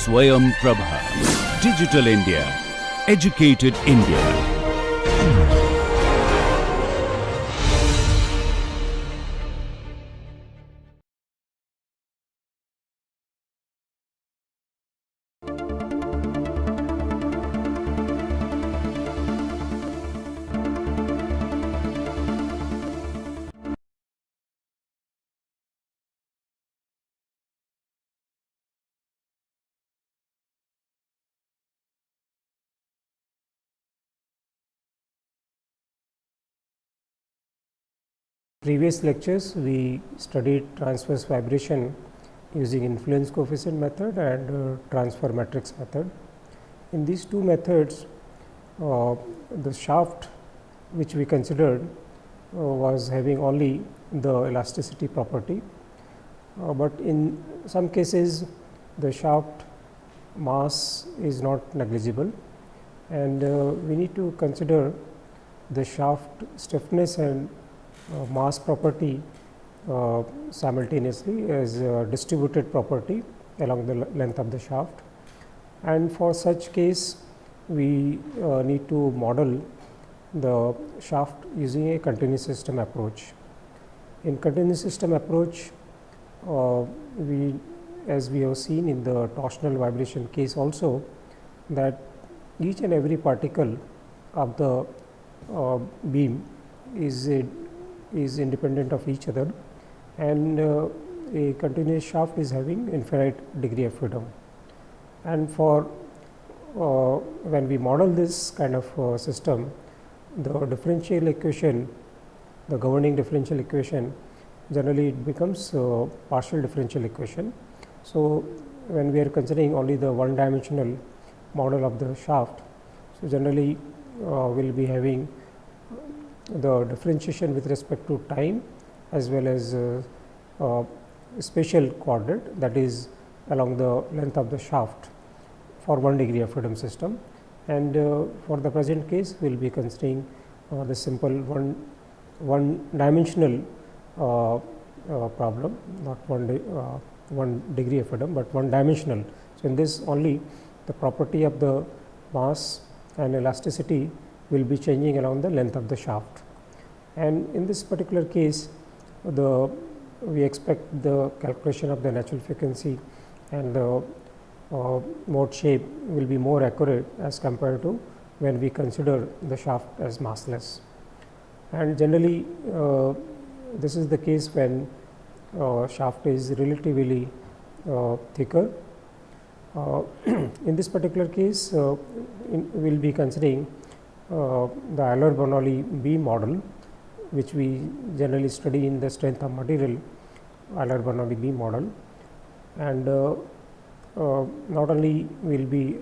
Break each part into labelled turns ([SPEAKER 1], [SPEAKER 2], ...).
[SPEAKER 1] Swayam Prabha. Digital India. Educated India.
[SPEAKER 2] Previous lectures we studied transverse vibration using influence coefficient method and transfer matrix method. In these two methods, the shaft which we considered was having only the elasticity property, but in some cases the shaft mass is not negligible, and we need to consider the shaft stiffness and mass property simultaneously as a distributed property along the length of the shaft. And for such case, we need to model the shaft using a continuous system approach. In continuous system approach, as we have seen in the torsional vibration case also, that each and every particle of the beam is independent of each other, and a continuous shaft is having infinite degree of freedom. And for when we model this kind of system, the differential equation, the governing differential equation, generally it becomes partial differential equation. So when we are considering only the one dimensional model of the shaft, so generally we will be having the differentiation with respect to time as well as spatial coordinate, that is along the length of the shaft for 1 degree of freedom system. And for the present case, we will be considering the simple one dimensional problem, not one degree of freedom, but one dimensional. So in this only the property of the mass and elasticity will be changing along the length of the shaft. And in this particular case, we expect the calculation of the natural frequency and the mode shape will be more accurate as compared to when we consider the shaft as massless. And generally this is the case when shaft is relatively thicker. In this particular case, we will be considering the Euler-Bernoulli beam model, which we generally study in the strength of material Euler-Bernoulli beam model. And not only we will be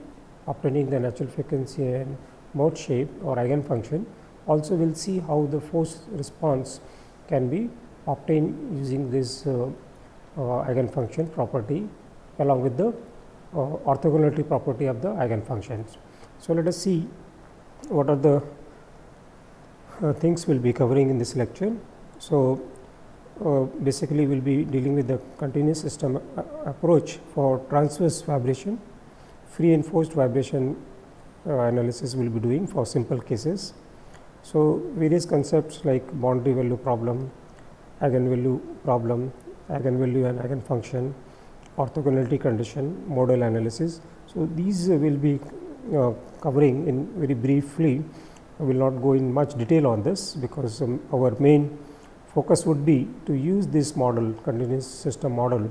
[SPEAKER 2] obtaining the natural frequency and mode shape or eigenfunction, also we will see how the force response can be obtained using this eigenfunction property along with the orthogonality property of the eigenfunctions. So let us see what are the things we will be covering in this lecture. So basically we will be dealing with the continuous system approach for transverse vibration. Free and forced vibration analysis we will be doing for simple cases. So various concepts like boundary value problem, eigenvalue problem, eigenvalue and eigenfunction, orthogonality condition, modal analysis. So these will be covering in very briefly. I will not go in much detail on this because our main focus would be to use this model, continuous system model,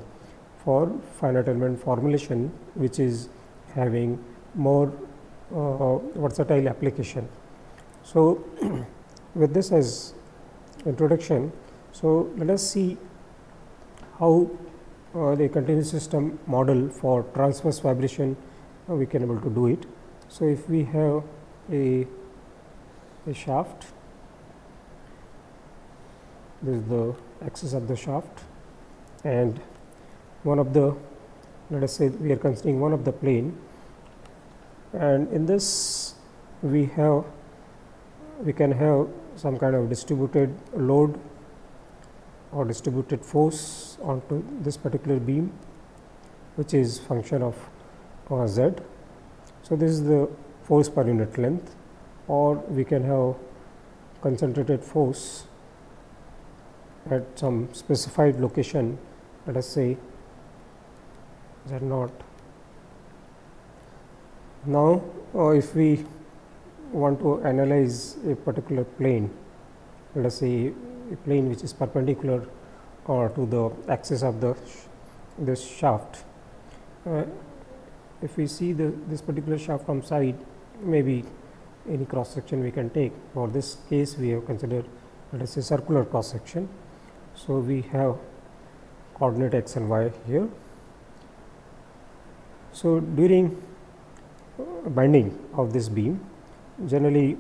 [SPEAKER 2] for finite element formulation, which is having more versatile application. So with this as introduction, so let us see how the continuous system model for transverse vibration we can able to do it. So if we have a shaft, this is the axis of the shaft, and one of the, let us say we are considering one of the plane, and in this we can have some kind of distributed load or distributed force onto this particular beam, which is function of Z. So, this is the force per unit length, or we can have concentrated force at some specified location, let us say Z naught. Now, if we want to analyze a particular plane, let us say a plane which is perpendicular to the axis of this shaft. If we see this particular shaft from side, maybe any cross section we can take. For this case, we have considered, let us say, circular cross section. So, we have coordinate x and y here. So, during bending of this beam, generally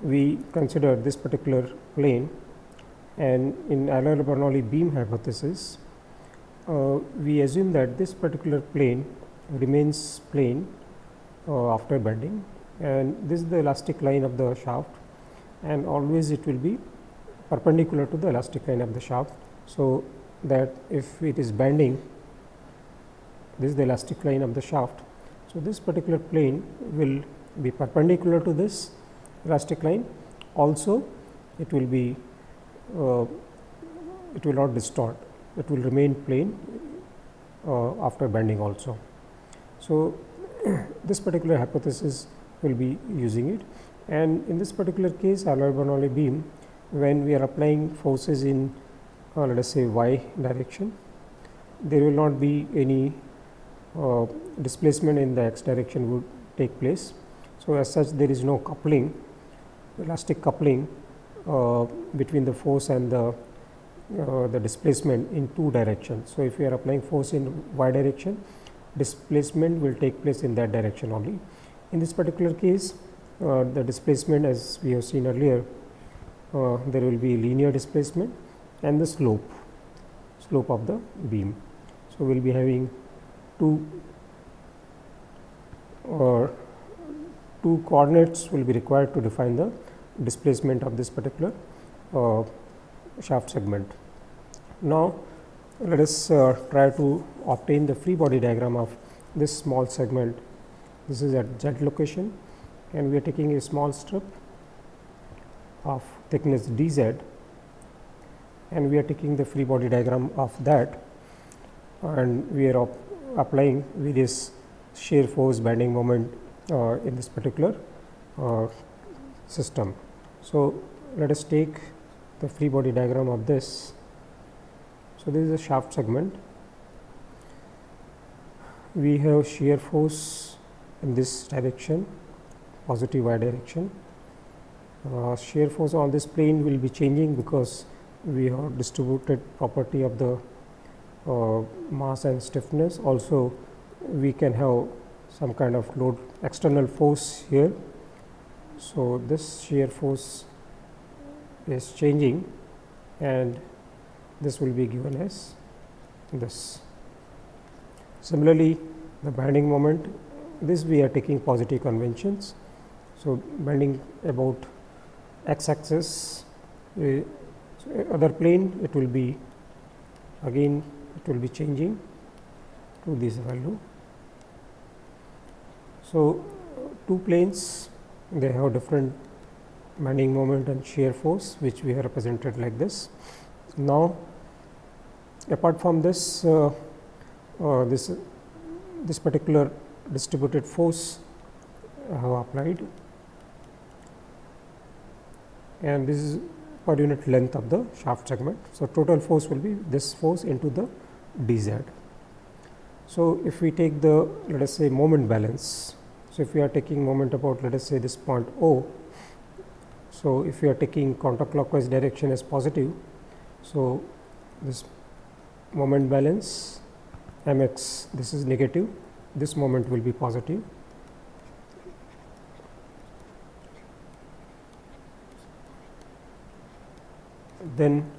[SPEAKER 2] we consider this particular plane, and in Euler-Bernoulli beam hypothesis, we assume that this particular plane remains plane after bending, and this is the elastic line of the shaft, and always it will be perpendicular to the elastic line of the shaft. So, that if it is bending, this is the elastic line of the shaft. So, this particular plane will be perpendicular to this elastic line. Also, it will be it will not distort, it will remain plane after bending also. So, this particular hypothesis will be using it, and in this particular case, Euler-Bernoulli beam, when we are applying forces in let us say y direction, there will not be any displacement in the x direction would take place. So, as such, there is no coupling, elastic coupling between the force and the displacement in two directions. So, if we are applying force in y direction, displacement will take place in that direction only. In this particular case, the displacement, as we have seen earlier, there will be linear displacement and the slope of the beam. So, we will be having two coordinates will be required to define the displacement of this particular shaft segment. Now, let us try to obtain the free body diagram of this small segment. This is at Z location, and we are taking a small strip of thickness dz, and we are taking the free body diagram of that, and we are applying various shear force, bending moment in this particular system. So, let us take the free body diagram of this. So, this is a shaft segment. We have shear force in this direction, positive y direction. Shear force on this plane will be changing because we have distributed property of the mass and stiffness. Also, we can have some kind of load, external force here. So, this shear force is changing, and this will be given as this. Similarly, the bending moment, this we are taking positive conventions. So, bending about x axis, so other plane, it will be again it will be changing to this value. So, two planes, they have different bending moment and shear force, which we have represented like this. Now, apart from this, this particular distributed force I have applied, and this is per unit length of the shaft segment. So, total force will be this force into the dz. So, if we take the, let us say, moment balance. So, if we are taking moment about, let us say, this point O. So, if we are taking counterclockwise direction as positive, so this moment balance mx, this is negative, this moment will be positive. Then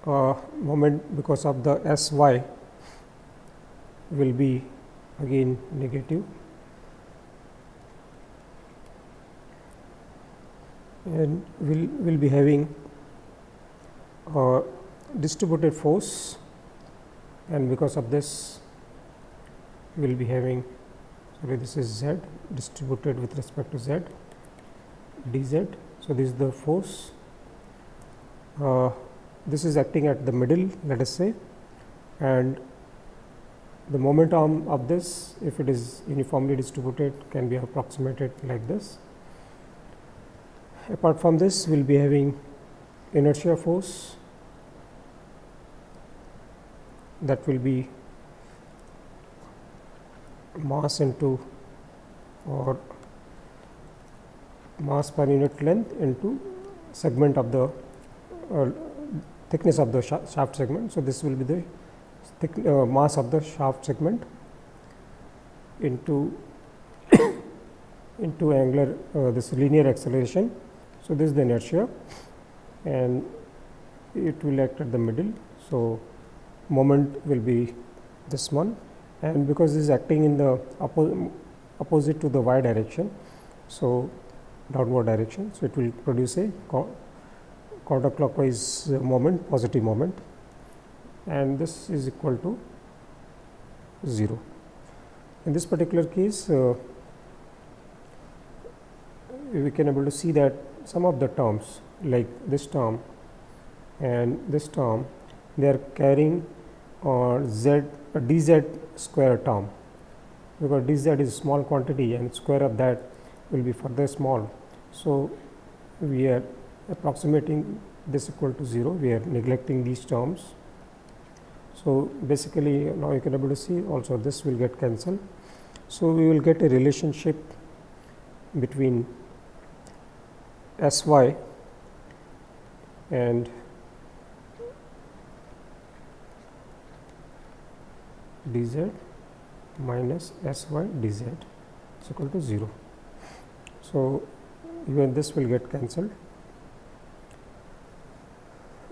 [SPEAKER 2] moment because of the sy will be again negative, and will be having distributed force, and because of this we will be having sorry, this is Z distributed with respect to Z, dz. So, this is the force, this is acting at the middle, let us say, and the moment arm of this, if it is uniformly distributed, can be approximated like this. Apart from this, we will be having inertia force, that will be mass into, or mass per unit length into segment of the thickness of the shaft segment. So, this will be the mass of the shaft segment into angular this linear acceleration. So, this is the inertia and it will act at the middle. So, moment will be this one, and because this is acting in the opposite to the y direction, so downward direction. So, it will produce a counterclockwise moment, positive moment, and this is equal to 0. In this particular case, we can able to see that some of the terms like this term and this term, they are carrying dz square term, because dz is small quantity and square of that will be further small. So, we are approximating this equal to 0, we are neglecting these terms. So, basically now you can able to see also this will get cancelled. So, we will get a relationship between Sy and dz minus Sy dz is equal to 0. So, even this will get cancelled.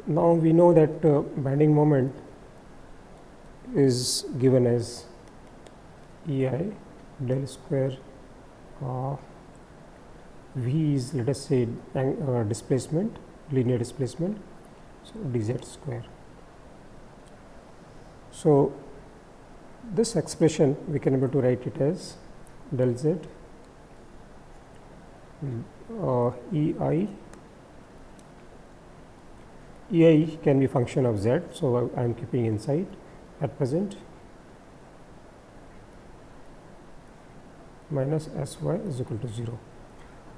[SPEAKER 2] Now, we know that bending moment is given as EI del square V is, let us say, displacement, linear displacement, so dz square. So, this expression we can able to write it as del z EI can be function of z. So, I am keeping inside at present, minus Sy is equal to 0.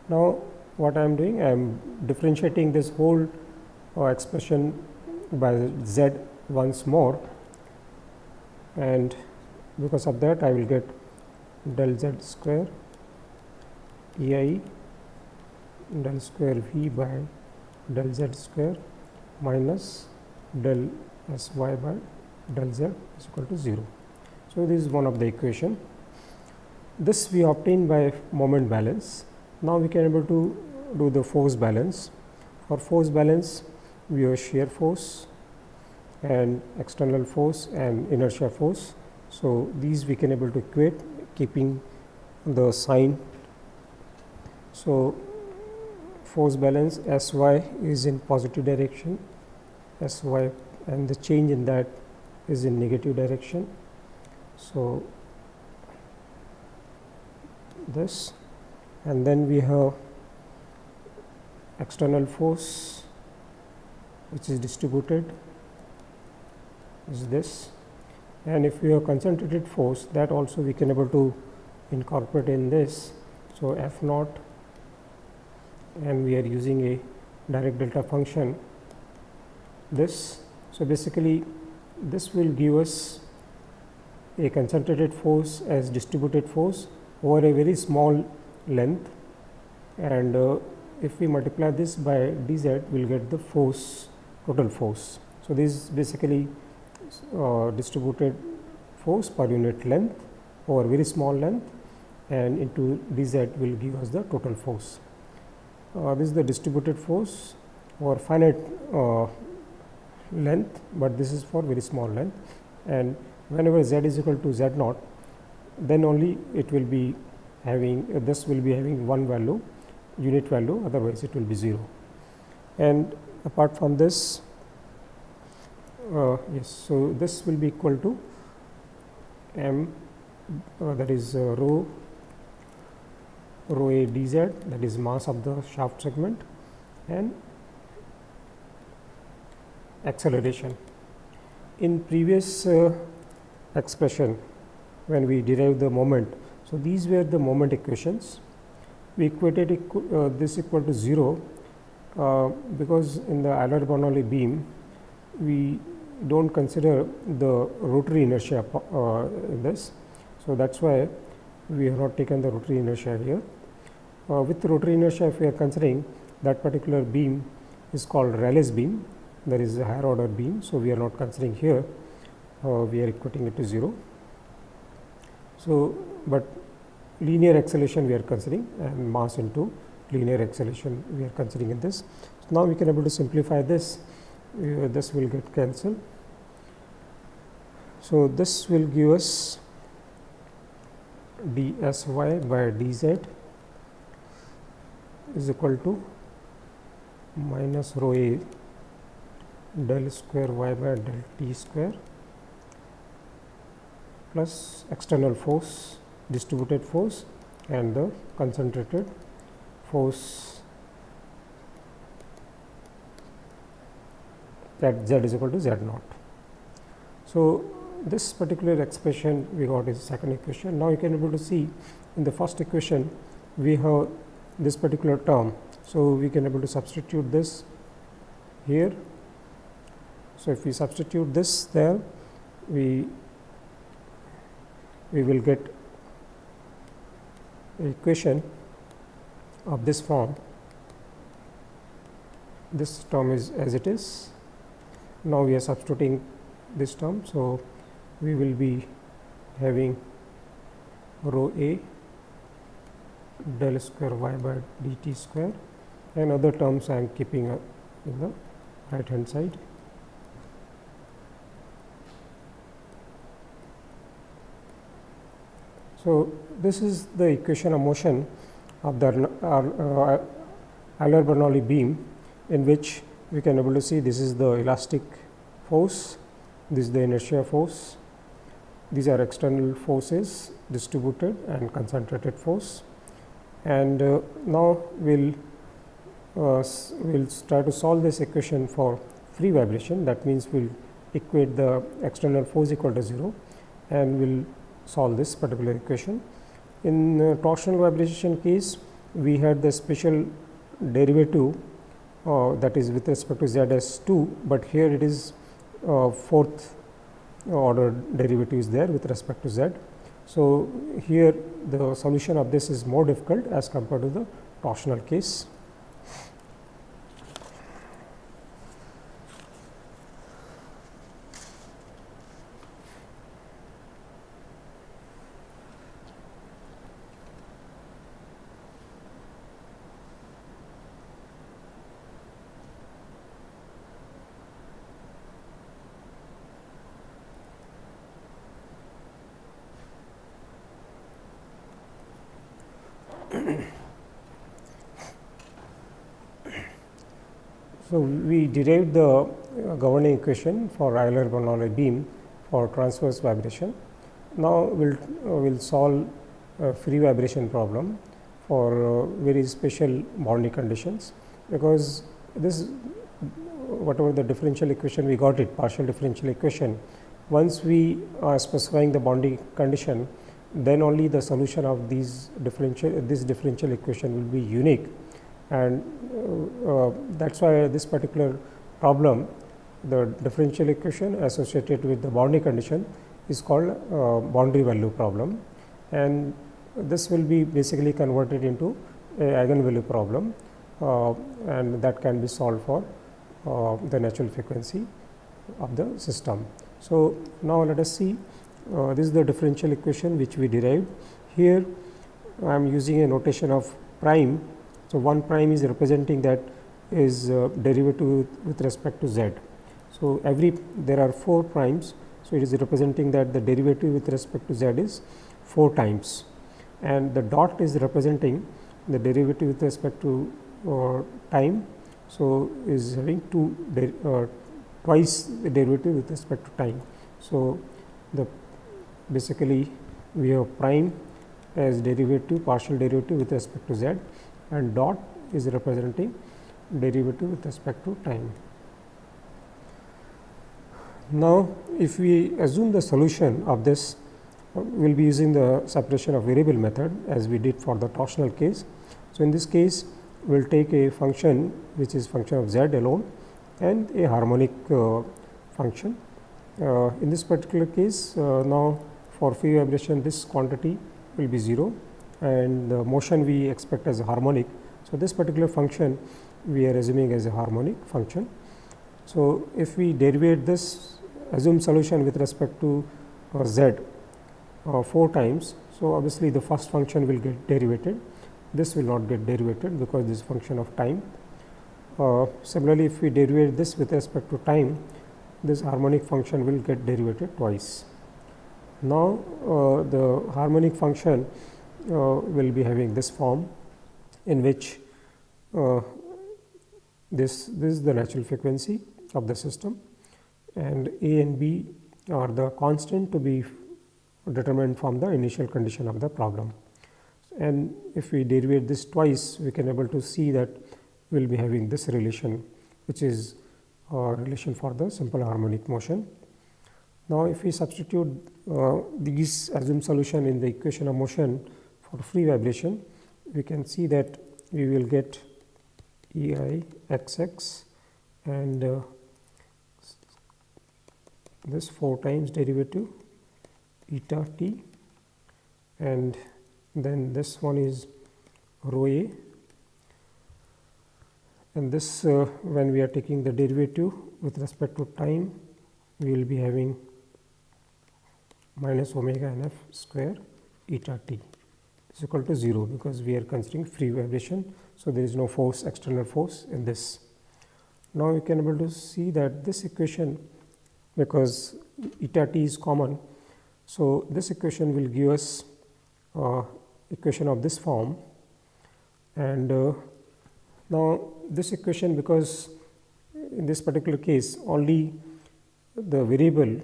[SPEAKER 2] Now, what I am doing, I am differentiating this whole expression by z once more, and because of that I will get del z square EI del square V by del z square minus del Sy by del z is equal to 0. So, this is one of the equation. This we obtain by moment balance. Now, we can able to do the force balance. For force balance, we have shear force and external force and inertia force. So, these we can able to equate keeping the sign. So, force balance Sy is in positive direction, Sy, and the change in that is in negative direction. So, this, and then we have external force which is distributed is this, and if we have concentrated force, that also we can able to incorporate in this. So, F naught, and we are using a direct delta function this. So, basically this will give us a concentrated force as distributed force over a very small length, and if we multiply this by dz, we will get the force, total force. So, this is basically distributed force per unit length over very small length, and into dz will give us the total force. This is the distributed force over finite length, but this is for very small length, and whenever z is equal to z naught, then only it will be having this will be having one value, unit value, otherwise it will be 0. And apart from this, yes, so this will be equal to m that is rho A dz, that is mass of the shaft segment, and acceleration. In previous expression, when we derived the moment, so these were the moment equations. We equated this equal to 0 because in the Euler-Bernoulli beam we do not consider the rotary inertia in this. So, that is why we have not taken the rotary inertia here. With rotary inertia, if we are considering that particular beam is called Rayleigh's beam, there is a higher order beam. So, we are not considering here, we are equating it to 0. So, but linear acceleration we are considering, and mass into linear acceleration we are considering in this. So, now we can able to simplify this, this will get cancelled. So, this will give us dsy by dz is equal to minus rho a del square y by del t square plus external force, distributed force, and the concentrated force that z is equal to z naught. So, this particular expression we got is second equation. Now, you can able to see in the first equation we have this particular term. So, we can able to substitute this here. So, if we substitute this there, we will get an equation of this form. This term is as it is. Now, we are substituting this term. So, we will be having rho a del square y by dt square, and other terms I am keeping in the right hand side. So, this is the equation of motion of the Euler-Bernoulli beam, in which we can able to see this is the elastic force, this is the inertia force, these are external forces, distributed and concentrated force. And now we will try to solve this equation for free vibration. That means we will equate the external force equal to 0, and we will solve this particular equation. In torsional vibration case, we had the special derivative that is with respect to z as 2, but here it is fourth order derivative is there with respect to z. So, here the solution of this is more difficult as compared to the torsional case. So, we derived the governing equation for Euler-Bernoulli beam for transverse vibration. Now, we will solve a free vibration problem for very special boundary conditions, because this whatever the differential equation we got it, partial differential equation, once we are specifying the boundary condition, then only the solution of this differential equation will be unique. And that is why this particular problem, the differential equation associated with the boundary condition is called boundary value problem, and this will be basically converted into a eigenvalue problem, and that can be solved for the natural frequency of the system. So, now let us see, this is the differential equation which we derived. Here I am using a notation of prime. So, 1 prime is representing that is derivative with respect to z. So, there are 4 primes. So, it is representing that the derivative with respect to z is 4 times, and the dot is representing the derivative with respect to time. So, is having twice the derivative with respect to time. So, basically we have prime as derivative, partial derivative with respect to z, and dot is representing derivative with respect to time. Now, if we assume the solution of this, we will be using the separation of variable method as we did for the torsional case. So, in this case we will take a function which is function of z alone and a harmonic function. In this particular case, now for free vibration this quantity will be 0 and the motion we expect as a harmonic. So, this particular function we are assuming as a harmonic function. So, if we derivate this assumed solution with respect to z 4 times. So, obviously, the first function will get derivated, this will not get derivated because this is function of time. Similarly, if we derivate this with respect to time, this harmonic function will get derivated twice. Now, the harmonic function will be having this form in which this is the natural frequency of the system, and A and B are the constant to be determined from the initial condition of the problem. And if we derivate this twice, we can able to see that we will be having this relation, which is a relation for the simple harmonic motion. Now, if we substitute these assumed solution in the equation of motion for free vibration, we can see that we will get E I x x and this 4 times derivative eta t, and then this one is rho a, and this when we are taking the derivative with respect to time, we will be having minus omega n f square eta t is equal to 0 because we are considering free vibration. So, there is no force, external force in this. Now, we can able to see that this equation, because eta t is common, so this equation will give us equation of this form, and now this equation, because in this particular case only the variable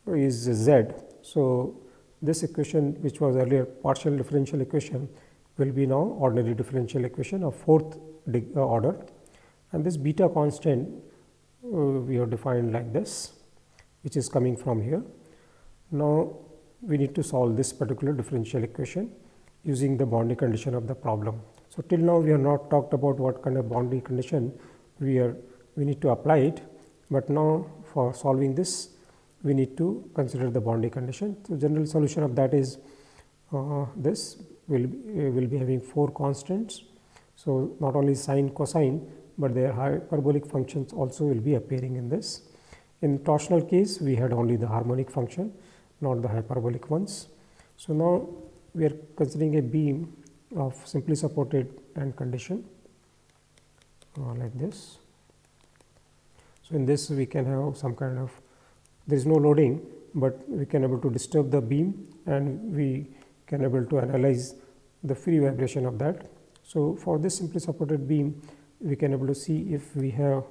[SPEAKER 2] is z. So, this equation which was earlier partial differential equation will be now ordinary differential equation of 4th order, and this beta constant we have defined like this, which is coming from here. Now, we need to solve this particular differential equation using the boundary condition of the problem. So, till now we have not talked about what kind of boundary condition we need to apply it, but now for solving this we need to consider the boundary condition. So, general solution of that is this will be having 4 constants. So, not only sine, cosine, but their hyperbolic functions also will be appearing in this. In torsional case, we had only the harmonic function, not the hyperbolic ones. So, now we are considering a beam of simply supported end condition like this. So, in this we can have some kind of, there is no loading, but we can able to disturb the beam and we can able to analyze the free vibration of that. So, for this simply supported beam, we can able to see if we have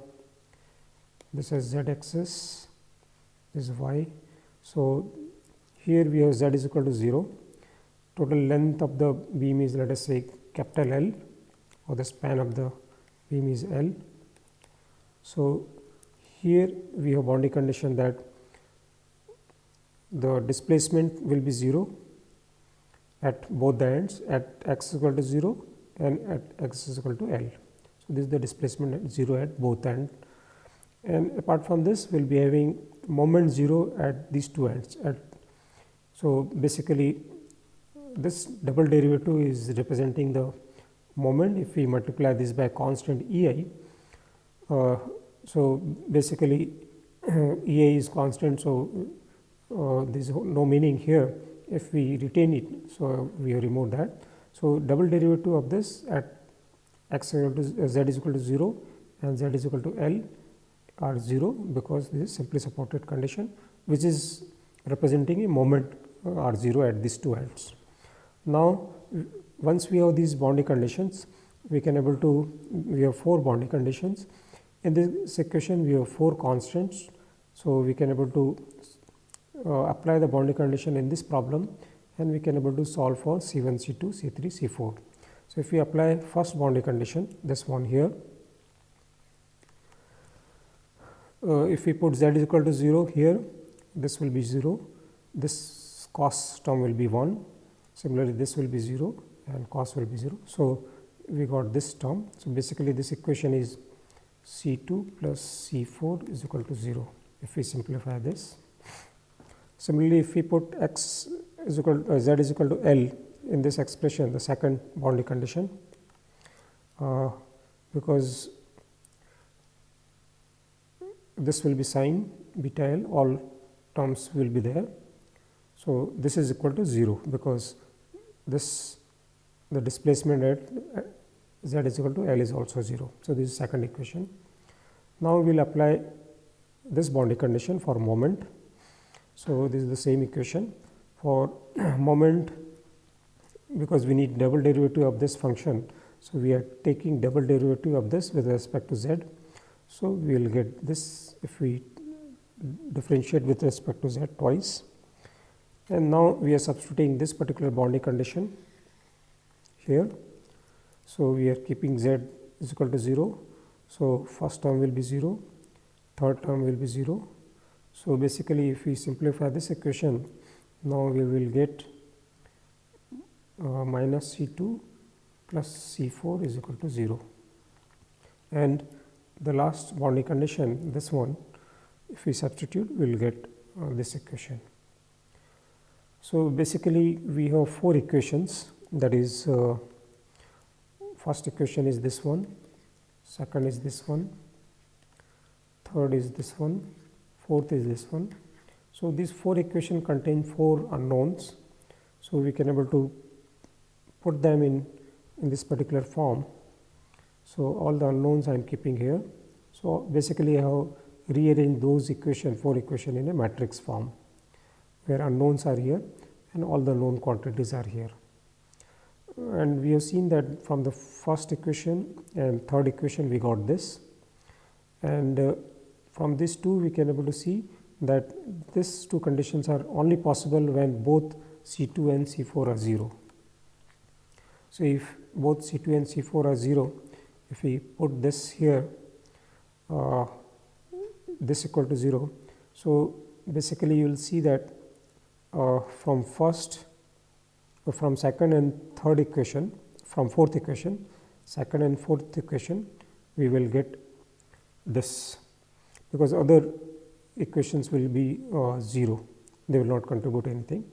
[SPEAKER 2] this as z axis, this is y. So, here we have z is equal to 0, total length of the beam is, let us say, capital L, or the span of the beam is L. So, here we have boundary condition that the displacement will be 0 at both the ends at x is equal to 0 and at x is equal to L. So, this is the displacement at 0 at both ends, and apart from this we will be having moment 0 at these two ends. So, basically this double derivative is representing the moment if we multiply this by constant E I. So, basically E I is constant. So, there is no meaning here if we retain it. So, we have removed that. So, double derivative of this at x is equal to z is equal to 0 and z is equal to L are 0 because this is simply supported condition, which is representing a moment r 0 at these two ends. Now, once we have these boundary conditions, we can able to, we have 4 boundary conditions. In this equation we have 4 constants. So, we can able to apply the boundary condition in this problem, and we can able to solve for C1, C2, C3, C4. So, if we apply first boundary condition, this one here, if we put z is equal to 0 here, this will be 0, this cos term will be 1, similarly this will be 0 and cos will be 0. So, we got this term. So, basically this equation is C2 plus C4 is equal to 0 if we simplify this. Similarly, if we put x is equal to, z is equal to L in this expression, the second boundary condition, because this will be sin beta L, all terms will be there. So, this is equal to 0 because this the displacement at z is equal to L is also 0. So, this is second equation. Now, we will apply this boundary condition for moment. So, this is the same equation for moment, because we need double derivative of this function. So, we are taking double derivative of this with respect to z. So, we will get this if we differentiate with respect to z twice, and now we are substituting this particular boundary condition here. So, we are keeping z is equal to 0. So, first term will be 0, third term will be 0. So, basically if we simplify this equation, now we will get minus C2 plus C4 is equal to 0, and the last boundary condition, this one, if we substitute, we will get this equation. So, basically we have 4 equations, that is first equation is this one, second is this one, third is this one, fourth is this one. So, these 4 equations contain 4 unknowns. So, we can able to put them in this particular form. So, all the unknowns I am keeping here. So, basically I have rearranged those equation 4 equation in a matrix form, where unknowns are here and all the known quantities are here. And we have seen that from the first equation and third equation we got this, and from these two we can able to see that these two conditions are only possible when both C2 and C4 are 0. So, if both C2 and C4 are 0, if we put this here, this equal to 0. So, basically you will see that from second and third equation, from fourth equation, second and fourth equation, we will get this, because other equations will be 0, they will not contribute anything.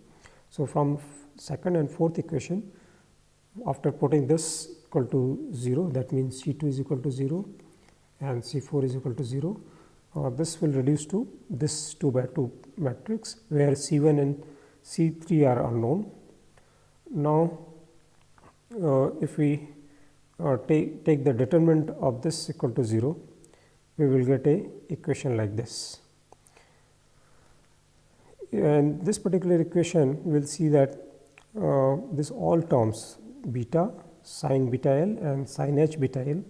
[SPEAKER 2] So, from second and fourth equation, after putting this equal to 0, that means C2 is equal to 0 and C4 is equal to 0. This will reduce to this 2 by 2 matrix, where C1 and C3 are unknown. Now, if we take the determinant of this equal to 0, we will get a equation like this. And this particular equation, we will see that this all terms beta, sin beta L and sin h beta L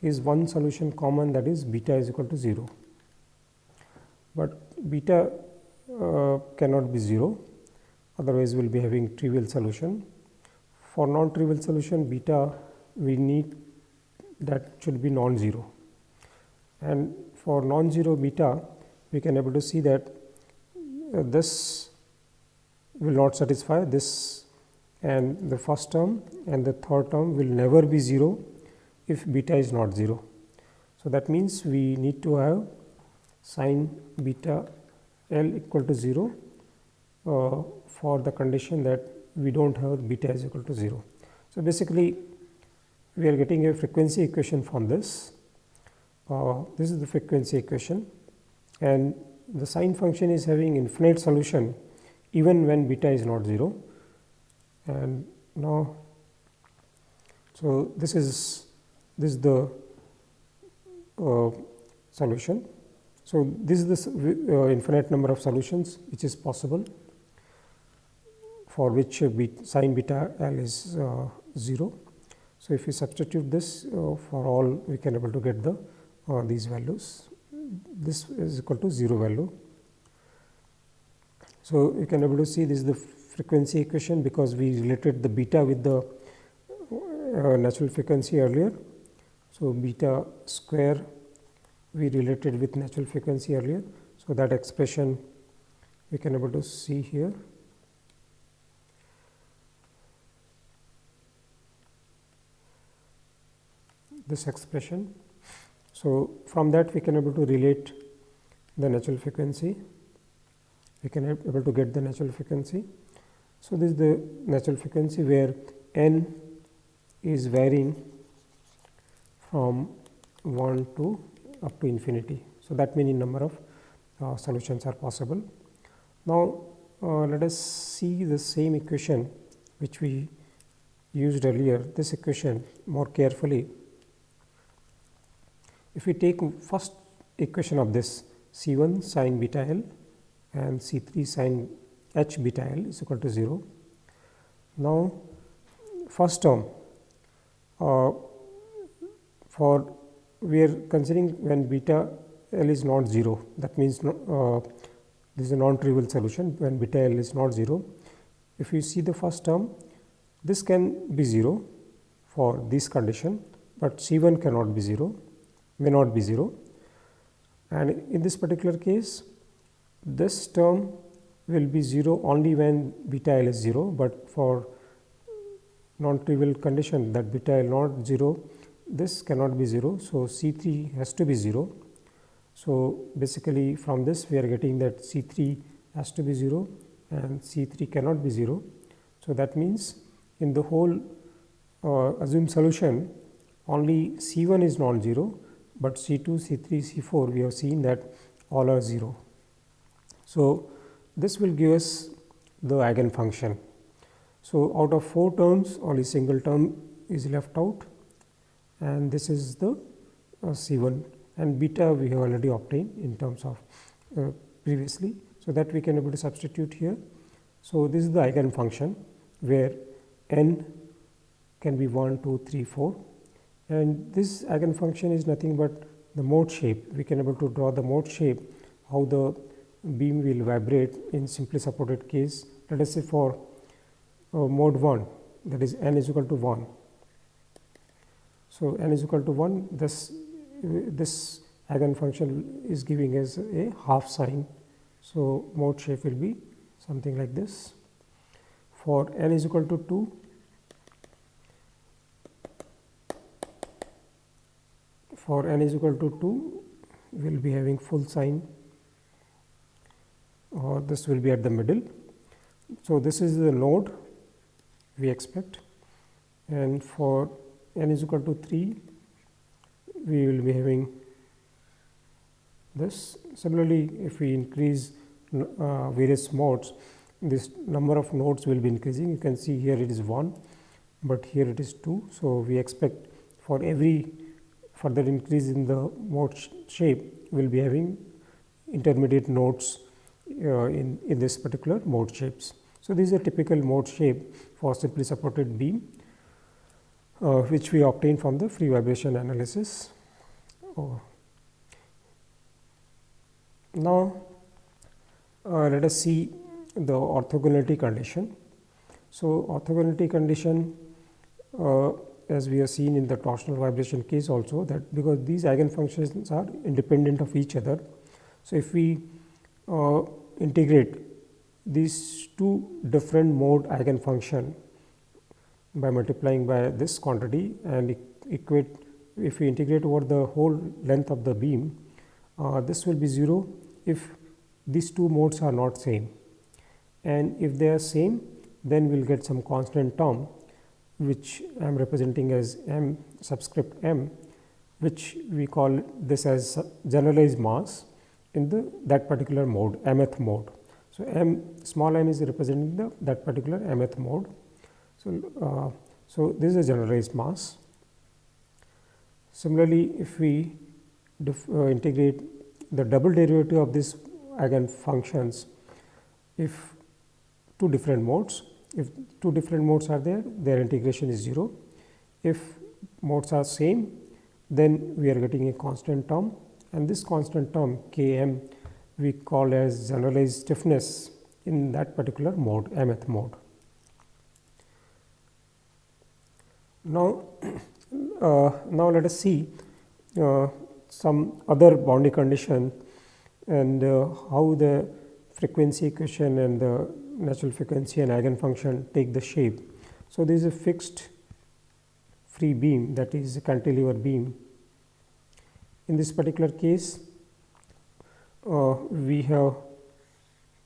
[SPEAKER 2] is one solution common, that is beta is equal to 0. But beta cannot be 0, otherwise we will be having trivial solution. For non-trivial solution, beta we need that should be non-zero, and for non-zero beta we can able to see that this will not satisfy this, and the first term and the third term will never be 0 if beta is not 0. So, that means we need to have sin beta L equal to 0 for the condition that we do not have beta is equal to 0. So, basically we are getting a frequency equation from this. This is the frequency equation, and the sine function is having infinite solution even when beta is not 0. And now, so this is the solution. So, this is the infinite number of solutions which is possible, for which sin beta L is 0. So, if we substitute this for all, we can able to get the these values. This is equal to 0 value. So, you can able to see this is the frequency equation, because we related the beta with the natural frequency earlier. So, beta square we related with natural frequency earlier. So, that expression we can able to see here. This expression. So, from that we can able to relate the natural frequency, we can able to get the natural frequency. So, this is the natural frequency where n is varying from 1 to up to infinity. So, that many number of solutions are possible. Now, let us see the same equation which we used earlier, this equation more carefully. If we take first equation of this, C1 sin beta L and C3 sin h beta L is equal to 0. Now, first term, for we are considering when beta L is not 0, that means this is a non-trivial solution when beta L is not 0. If you see the first term, this can be 0 for this condition, but C1 cannot be 0, may not be 0, and in this particular case this term will be 0 only when beta L is 0, but for non-trivial condition that beta L not 0, this cannot be 0. So, C3 has to be 0. So, basically from this we are getting that C3 has to be 0 and C3 cannot be 0. So, that means in the whole assumed solution only C1 is non-zero, but C2, C3, C4 we have seen that all are 0. So, this will give us the eigenfunction. So, out of 4 terms only single term is left out, and this is the C1, and beta we have already obtained in terms of previously. So, that we can able to substitute here. So, this is the eigenfunction where n can be 1, 2, 3, 4, and this eigenfunction is nothing but the mode shape. We can able to draw the mode shape, how the beam will vibrate in simply supported case. Let us say for mode 1, that is n is equal to 1. So, n is equal to 1, this eigenfunction is giving us a half sine. So, mode shape will be something like this. For n is equal to 2, for n is equal to 2, we will be having full sine, or this will be at the middle. So, this is the node we expect, and for n is equal to 3, we will be having this. Similarly, if we increase various modes, this number of nodes will be increasing. You can see here it is 1, but here it is 2. So, we expect for every further increase in the mode shape, we will be having intermediate nodes in this particular mode shapes. So, this is a typical mode shape for simply supported beam, which we obtain from the free vibration analysis. Now, let us see the orthogonality condition. So, orthogonality condition, as we have seen in the torsional vibration case also, that because these eigenfunctions are independent of each other. So, if we integrate these two different mode eigenfunction by multiplying by this quantity and equate, if we integrate over the whole length of the beam, this will be 0 if these two modes are not same, and if they are same, then we will get some constant term, which I am representing as m subscript m, which we call this as generalized mass in that particular mode, mth mode. So, small m is representing that particular mth mode. So, this is a generalized mass. Similarly, if we integrate the double derivative of this eigenfunctions, if two different modes, if two different modes are there, their integration is 0. If modes are same, then we are getting a constant term, and this constant term Km we call as generalized stiffness in that particular mode, mth mode. Now, now let us see some other boundary condition and how the frequency equation and the natural frequency and eigenfunction take the shape. So, this is a fixed free beam, that is a cantilever beam. In this particular case, we have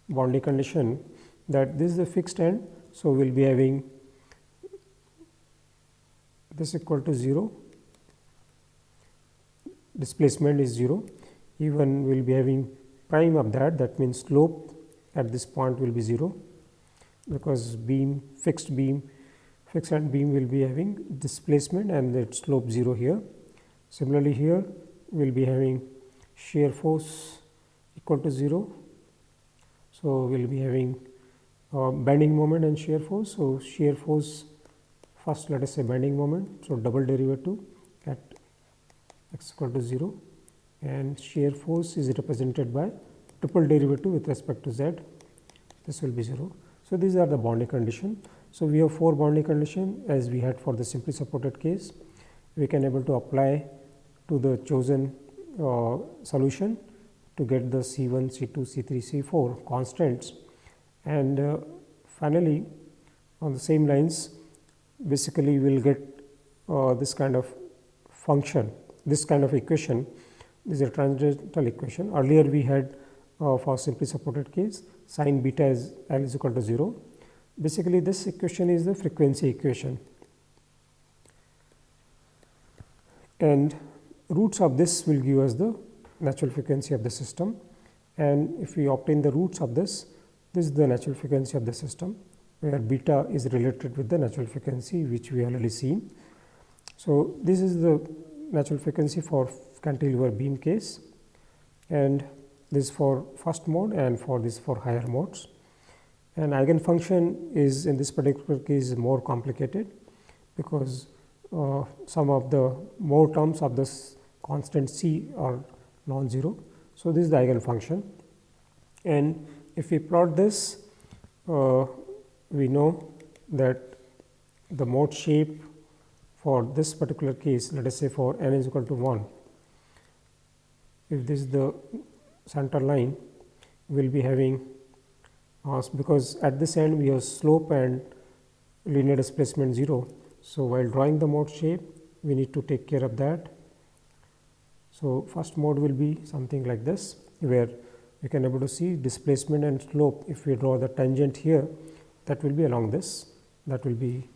[SPEAKER 2] boundary condition that this is a fixed end. So, we will be having this equal to 0, displacement is 0, even we will be having prime of that, that means slope at this point will be 0, because fixed end beam will be having displacement and its slope 0 here. Similarly, here we will be having shear force equal to 0. So, we will be having bending moment and shear force. So, shear force, first let us say bending moment. So, double derivative at x equal to 0, and shear force is represented by triple derivative with respect to z, this will be 0. So, these are the boundary condition. So, we have 4 boundary condition as we had for the simply supported case. We can able to apply to the chosen solution to get the C1, C2, C3, C4 constants, and finally, on the same lines basically we will get this kind of function, this kind of equation. This is a transcendental equation. Earlier we had for simply supported case sin beta is L is equal to 0. Basically, this equation is the frequency equation, and roots of this will give us the natural frequency of the system, and if we obtain the roots of this is the natural frequency of the system, where beta is related with the natural frequency which we already seen. So, this is the natural frequency for cantilever beam case, and this for first mode and for this for higher modes. And eigenfunction is in this particular case more complicated, because some of the more terms of this constant C are non-zero. So, this is the eigenfunction, and if we plot this, we know that the mode shape for this particular case, let us say for n is equal to 1, if this is the center line, we will be having because at this end we have slope and linear displacement 0. So, while drawing the mode shape we need to take care of that. So, first mode will be something like this, where we can able to see displacement and slope. If we draw the tangent here, that will be along this, that will be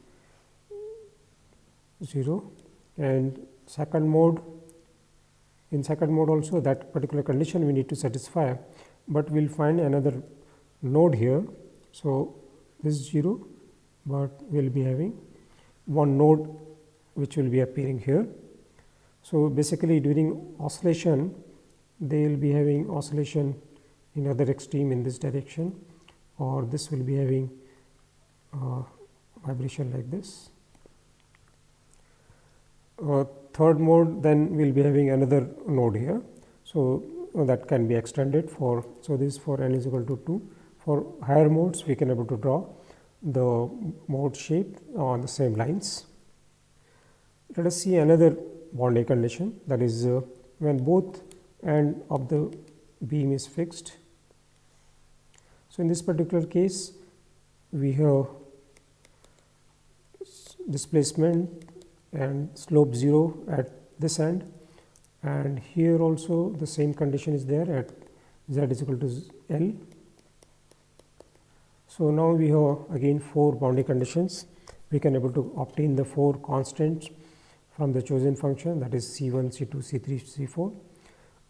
[SPEAKER 2] 0, and second mode, in second mode also that particular condition we need to satisfy, but we will find another node here. So, this is 0, but we will be having one node which will be appearing here. So, basically during oscillation they will be having oscillation in other extreme in this direction, or this will be having vibration like this. Third mode, then we will be having another node here. So, that can be extended for, so this for n is equal to 2. For higher modes we can able to draw the mode shape on the same lines. Let us see another boundary condition, that is when both end of the beam is fixed. So, in this particular case we have displacement and slope 0 at this end, and here also the same condition is there at z is equal to L. So, now we have again 4 boundary conditions. We can able to obtain the 4 constants from the chosen function, that is C1, C2, C3,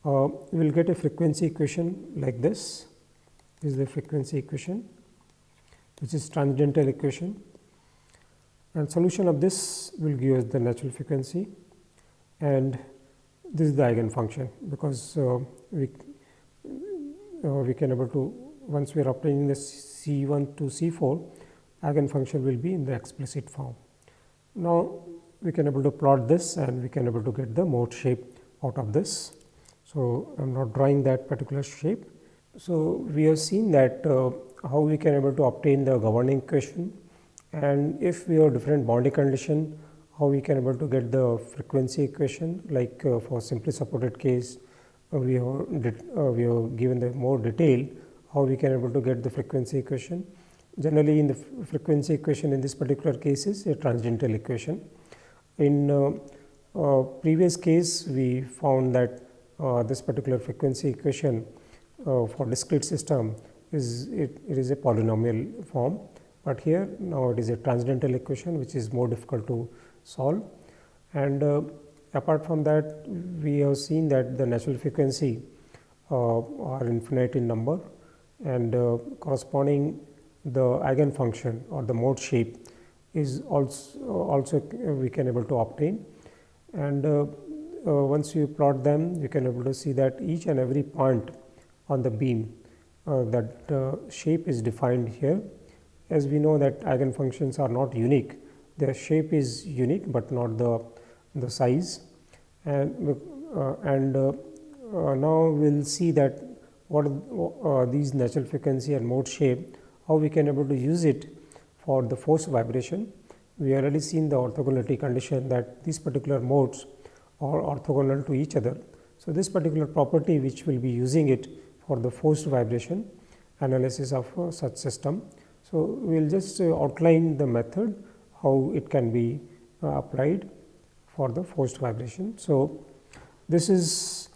[SPEAKER 2] C4. We will get a frequency equation like this. This is the frequency equation, which is transcendental equation, and solution of this will give us the natural frequency, and this is the eigenfunction, because we can able to, once we are obtaining the C1 to C4, eigenfunction will be in the explicit form. Now, we can able to plot this and we can able to get the mode shape out of this. So, I am not drawing that particular shape. So, we have seen that how we can able to obtain the governing equation, and if we have different boundary condition, how we can able to get the frequency equation. Like for simply supported case, we have given the more detail how we can able to get the frequency equation. Generally, in the frequency equation in this particular case is a transcendental equation. In previous case, we found that this particular frequency equation for discrete system it is a polynomial form, but here now it is a transcendental equation which is more difficult to solve. And apart from that, we have seen that the natural frequency are infinite in number, and corresponding the eigenfunction or the mode shape is also we can able to obtain. And once you plot them, you can able to see that each and every point on the beam that shape is defined here. As we know that eigenfunctions are not unique, their shape is unique, but not the size. And now we will see that what these natural frequency and mode shape, how we can able to use it for the force vibration. We already seen the orthogonality condition that these particular modes are orthogonal to each other. So, this particular property which will be using it for the forced vibration analysis of such system. So, we will just outline the method how it can be applied for the forced vibration. So, this is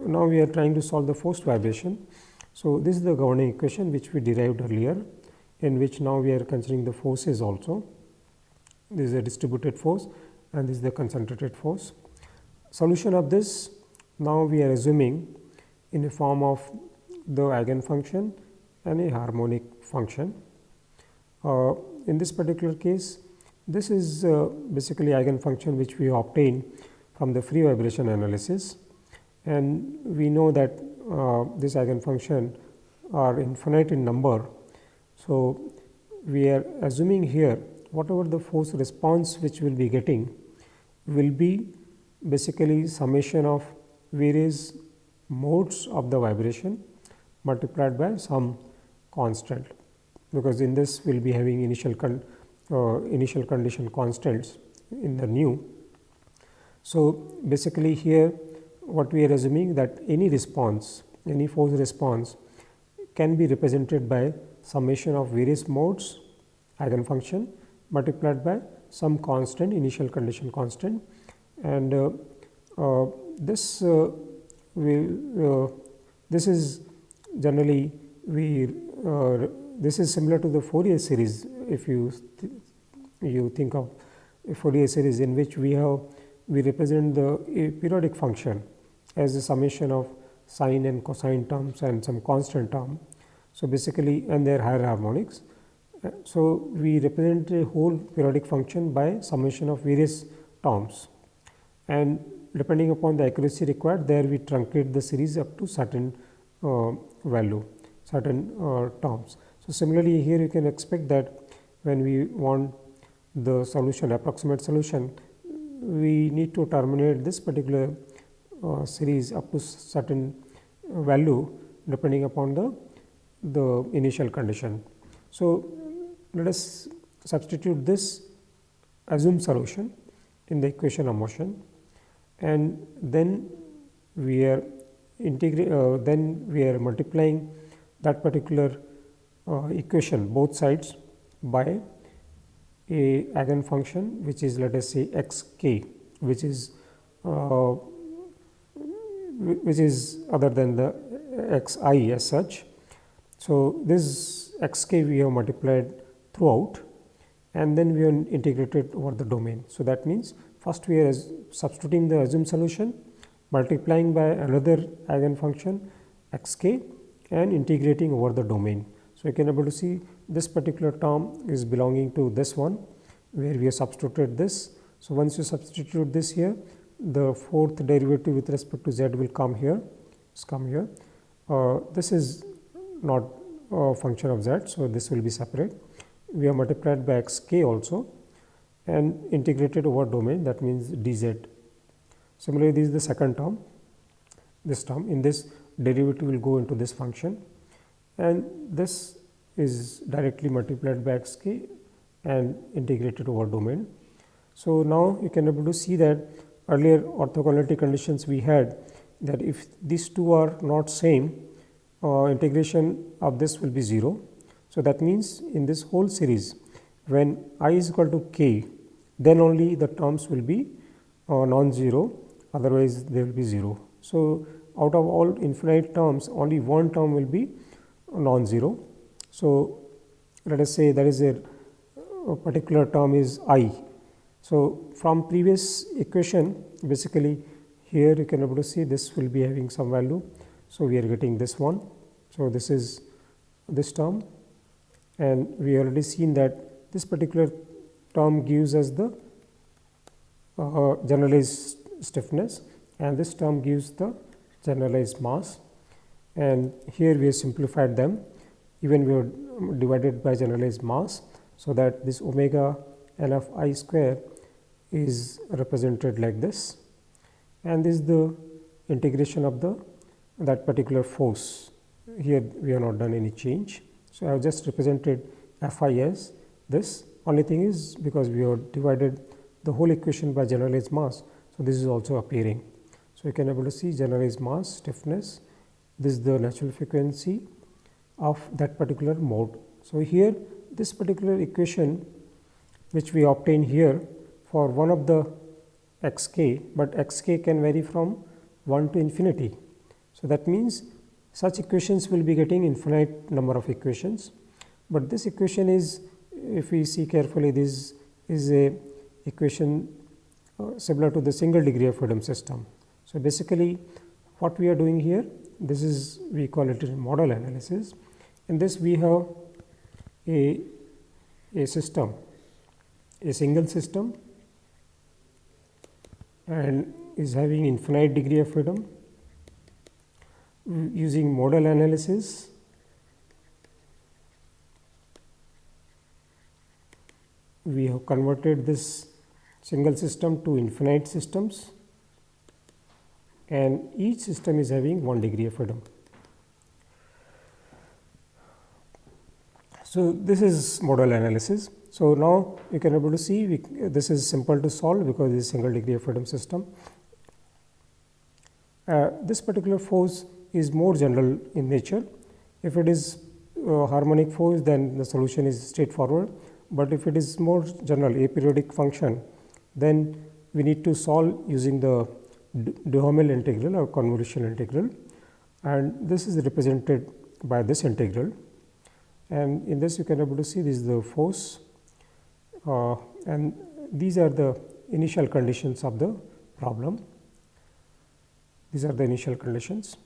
[SPEAKER 2] now we are trying to solve the forced vibration. So, this is the governing equation which we derived earlier, in which now we are considering the forces also. This is a distributed force and this is the concentrated force. Solution of this, now we are assuming in a form of the eigenfunction and a harmonic function. In this particular case, this is basically eigenfunction which we obtain from the free vibration analysis, and we know that this eigenfunction are infinite in number. So, we are assuming here whatever the force response which we will be getting will be basically summation of various modes of the vibration multiplied by some constant, because in this we will be having initial condition constants in the nu. So, basically here what we are assuming that any response, any force response can be represented by summation of various modes eigenfunction multiplied by some constant, initial condition constant, and this is generally this is similar to the Fourier series. If you think of a Fourier series in which we represent the periodic function as a summation of sine and cosine terms and some constant term. So, basically, and their higher harmonics. So, we represent a whole periodic function by summation of various terms, and depending upon the accuracy required, there we truncate the series up to certain value, certain terms. So, similarly, here you can expect that when we want the solution, approximate solution, we need to terminate this particular series up to certain value depending upon the initial condition. So, let us substitute this assumed solution in the equation of motion, and then we are multiplying that particular equation both sides by a eigenfunction which is, let us say, x k, which is other than the x I as such. So, this x k we have multiplied throughout, and then we have integrated over the domain. So, that means first we are substituting the assumed solution, multiplying by another eigenfunction x k and integrating over the domain. So, you can able to see this particular term is belonging to this one where we have substituted this. So, once you substitute this here, the fourth derivative with respect to z will come here, this is not a function of z. So, this will be separate. We have multiplied by x k also and integrated over domain, that means dz. Similarly, this is the second term, this term, in this derivative will go into this function, and this is directly multiplied by xk and integrated over domain. So, now you can able to see that earlier orthogonality conditions we had, that if these two are not same, integration of this will be 0. So, that means in this whole series, when I is equal to k, then only the terms will be non-zero, otherwise they will be 0. So, out of all infinite terms, only one term will be non-zero. So, let us say that is a particular term is I. So, from previous equation, basically here you can able to see this will be having some value. So, we are getting this one. So, this is this term, and we already seen that this particular term gives us the generalized stiffness, and this term gives the generalized mass, and here we have simplified them, even we have divided by generalized mass. So, that this omega n of I square is represented like this, and this is the integration of the that particular force. Here we have not done any change. So, I have just represented F I as this. Only thing is, because we have divided the whole equation by generalized mass, so this is also appearing. So, you can able to see generalized mass, stiffness, this is the natural frequency of that particular mode. So, here this particular equation which we obtain here for one of the xk, but xk can vary from 1 to infinity. So, that means such equations will be getting infinite number of equations, but this equation is, if we see carefully, this is a equation similar to the single degree of freedom system. So, basically what we are doing here, this is, we call it model analysis. In this we have a system, a single system, and is having infinite degree of freedom. Using model analysis, we have converted this single system to infinite systems, and each system is having 1 degree of freedom. So, this is model analysis. So, now you can able to see this is simple to solve because it is single degree of freedom system. This particular force is more general in nature. If it is harmonic force, then the solution is straightforward, but if it is more general aperiodic function, then we need to solve using the Duhamel integral or convolution integral, and this is represented by this integral. And in this you can able to see this is the force, and these are the initial conditions of the problem. These are the initial conditions.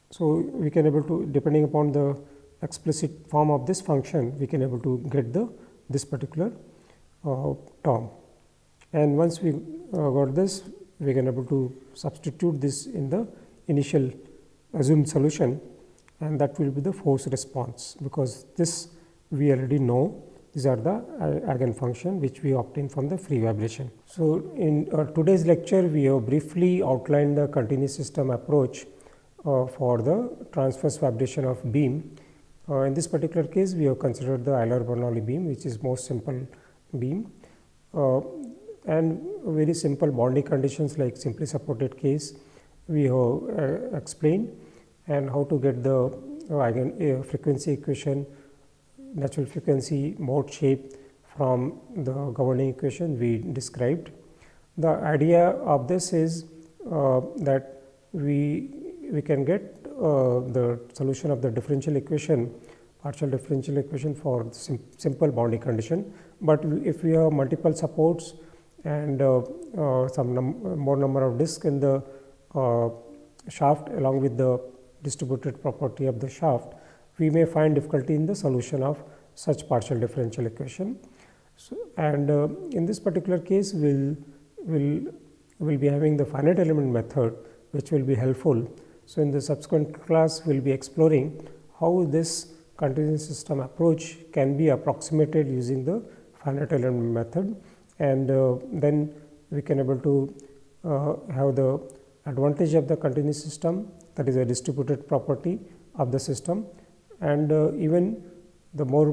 [SPEAKER 2] So, we can able to, depending upon the explicit form of this function, we can able to get the this particular term, and once we got this, we can able to substitute this in the initial assumed solution, and that will be the force response, because this we already know these are the eigenfunction which we obtain from the free vibration. So, in today's lecture we have briefly outlined the continuous system approach for the transverse vibration of beam. In this particular case, we have considered the Euler-Bernoulli beam, which is most simple beam, and very simple boundary conditions like simply supported case we have explained, and how to get the eigen frequency equation, natural frequency mode shape from the governing equation we described. The idea of this is that we can get the solution of the differential equation, partial differential equation for simple boundary condition, but if we have multiple supports and some more number of discs in the shaft along with the distributed property of the shaft, we may find difficulty in the solution of such partial differential equation. So, and in this particular case we will be having the finite element method, which will be helpful. So, in the subsequent class we will be exploring how this continuous system approach can be approximated using the finite element method, and then we can able to have the advantage of the continuous system, that is a distributed property of the system, and even the more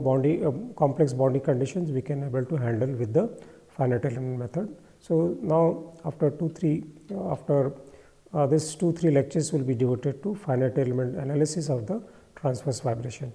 [SPEAKER 2] complex bonding conditions we can able to handle with the finite element method. So now after this 2-3 lectures will be devoted to finite element analysis of the transverse vibration.